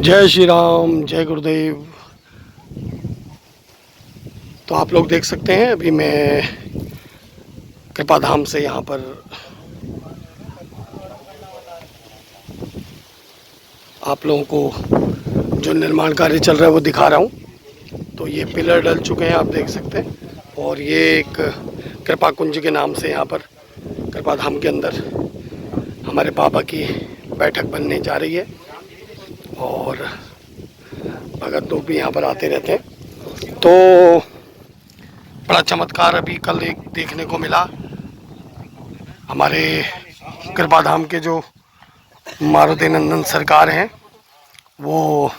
जय श्री राम, जय गुरुदेव। तो आप लोग देख सकते हैं अभी मैं कृपा धाम से यहाँ पर आप लोगों को जो निर्माण कार्य चल रहा है वो दिखा रहा हूँ। तो ये पिलर डल चुके हैं, आप देख सकते हैं। और ये एक कृपा कुंज के नाम से यहाँ पर कृपा धाम के अंदर हमारे बाबा की बैठक बनने जा रही है और भगत लोग भी यहाँ पर आते रहते हैं। तो बड़ा चमत्कार अभी कल एक देखने को मिला। हमारे कृपा धाम के जो मारुति नंदन सरकार हैं वो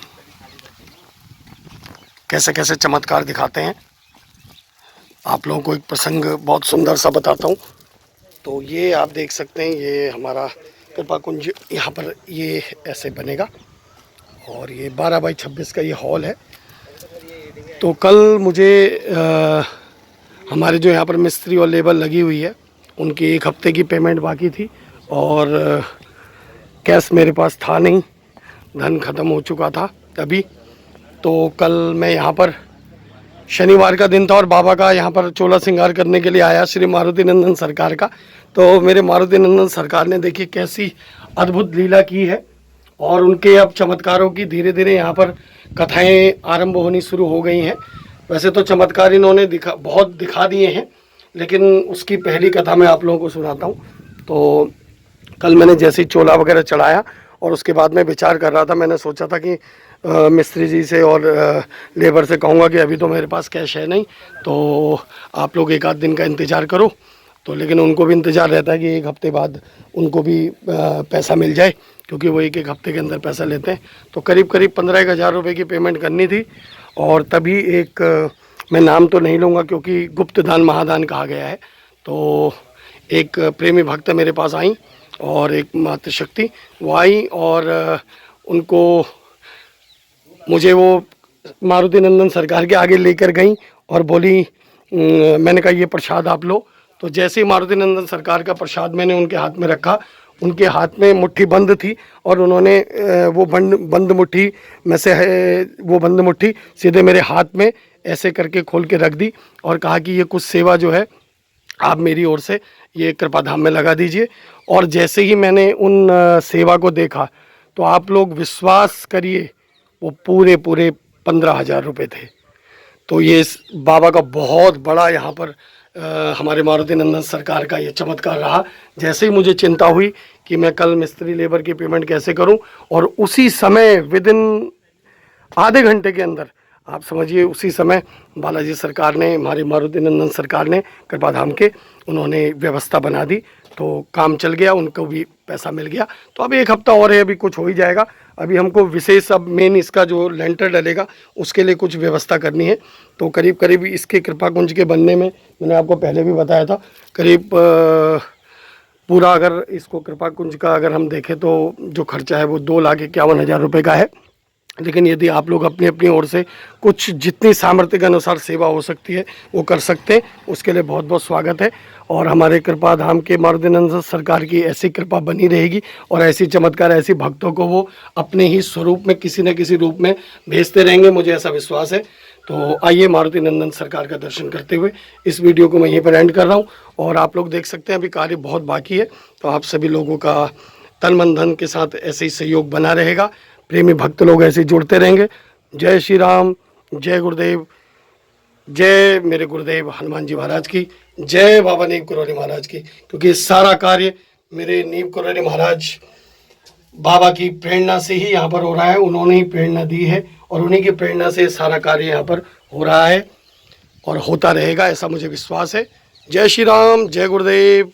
कैसे कैसे चमत्कार दिखाते हैं। आप लोगों को एक प्रसंग बहुत सुंदर सा बताता हूँ। तो ये आप देख सकते हैं, ये हमारा कृपा कुंज यहाँ पर ये ऐसे बनेगा और ये 12 बाई 26 का ये हॉल है। तो कल मुझे हमारे जो यहाँ पर मिस्त्री और लेबर लगी हुई है उनकी 1 हफ्ते की पेमेंट बाकी थी और कैश मेरे पास था नहीं, धन ख़त्म हो चुका था अभी। तो कल मैं यहाँ पर शनिवार का दिन था और बाबा का यहाँ पर चोला श्रृंगार करने के लिए आया, श्री मारुति नंदन सरकार का। तो मेरे मारुति नंदन सरकार ने देखिए कैसी अद्भुत लीला की है और उनके अब चमत्कारों की धीरे धीरे यहाँ पर कथाएं आरंभ होनी शुरू हो गई हैं। वैसे तो चमत्कार इन्होंने बहुत दिखा दिए हैं, लेकिन उसकी पहली कथा मैं आप लोगों को सुनाता हूँ। तो कल मैंने जैसे ही चोला वगैरह चढ़ाया और उसके बाद मैं विचार कर रहा था, मैंने सोचा था कि मिस्त्री जी से और लेबर से कहूँगा कि अभी तो मेरे पास कैश है नहीं, तो आप लोग 1 आध दिन का इंतज़ार करो। तो लेकिन उनको भी इंतज़ार रहता है कि 1 हफ्ते बाद उनको भी पैसा मिल जाए, क्योंकि वो 1 हफ्ते के अंदर पैसा लेते हैं। तो करीब 15-1 हज़ार रुपये की पेमेंट करनी थी और तभी एक मैं नाम तो नहीं लूँगा क्योंकि गुप्त दान महादान कहा गया है। तो एक प्रेमी भक्त मेरे पास आई और एक मातृशक्ति वो आई और उनको मुझे वो मारुति नंदन सरकार के आगे लेकर गई और बोली, मैंने कहा ये प्रसाद आप लो। तो जैसे ही मारुति नंदन सरकार का प्रसाद मैंने उनके हाथ में रखा, उनके हाथ में मुट्ठी बंद थी और उन्होंने वो बंद मुट्ठी में से वो बंद मुट्ठी सीधे मेरे हाथ में ऐसे करके खोल के रख दी और कहा कि ये कुछ सेवा जो है आप मेरी ओर से ये कृपा धाम में लगा दीजिए। और जैसे ही मैंने उन सेवा को देखा तो आप लोग विश्वास करिए वो पूरे 15,000 रुपये थे। तो ये इस बाबा का बहुत बड़ा यहाँ पर हमारे मारुति नंदन सरकार का ये चमत्कार रहा। जैसे ही मुझे चिंता हुई कि मैं कल मिस्त्री लेबर की पेमेंट कैसे करूं, और उसी समय विदिन आधे घंटे के अंदर आप समझिए उसी समय बालाजी सरकार ने, हमारी मारुति नंदन सरकार ने कृपा धाम के उन्होंने व्यवस्था बना दी। तो काम चल गया, उनको भी पैसा मिल गया। तो अब 1 हफ्ता और है, अभी कुछ हो ही जाएगा। अभी हमको विशेष अब मेन इसका जो लेंटर डलेगा उसके लिए कुछ व्यवस्था करनी है। तो करीब करीब इसके कृपा कुंज के बनने में, मैंने आपको पहले भी बताया था, करीब पूरा अगर इसको कृपा कुंज का अगर हम देखें तो जो खर्चा है वो 2,51,000 रुपये का है। लेकिन यदि आप लोग अपनी अपनी ओर से कुछ जितनी सामर्थ्य के अनुसार सेवा हो सकती है वो कर सकते हैं, उसके लिए बहुत बहुत स्वागत है। और हमारे कृपा धाम के मारुति नंदन सरकार की ऐसी कृपा बनी रहेगी और ऐसी चमत्कार, ऐसी भक्तों को वो अपने ही स्वरूप में किसी न किसी रूप में भेजते रहेंगे, मुझे ऐसा विश्वास है। तो आइए मारुति नंदन सरकार का दर्शन करते हुए इस वीडियो को मैं यहीं पर एंड कर रहा हूँ। और आप लोग देख सकते हैं अभी कार्य बहुत बाकी है, तो आप सभी लोगों का तन मन धन के साथ ऐसे ही सहयोग बना रहेगा, प्रेमी भक्त लोग ऐसे जुड़ते रहेंगे। जय श्री राम, जय गुरुदेव, जय मेरे गुरुदेव हनुमान जी महाराज की, जय बाबा नीम करौली महाराज की। क्योंकि सारा कार्य मेरे नीम करौली महाराज बाबा की प्रेरणा से ही यहाँ पर हो रहा है, उन्होंने ही प्रेरणा दी है और उन्हीं की प्रेरणा से सारा कार्य यहाँ पर हो रहा है और होता रहेगा, ऐसा मुझे विश्वास है। जय श्री राम, जय गुरुदेव।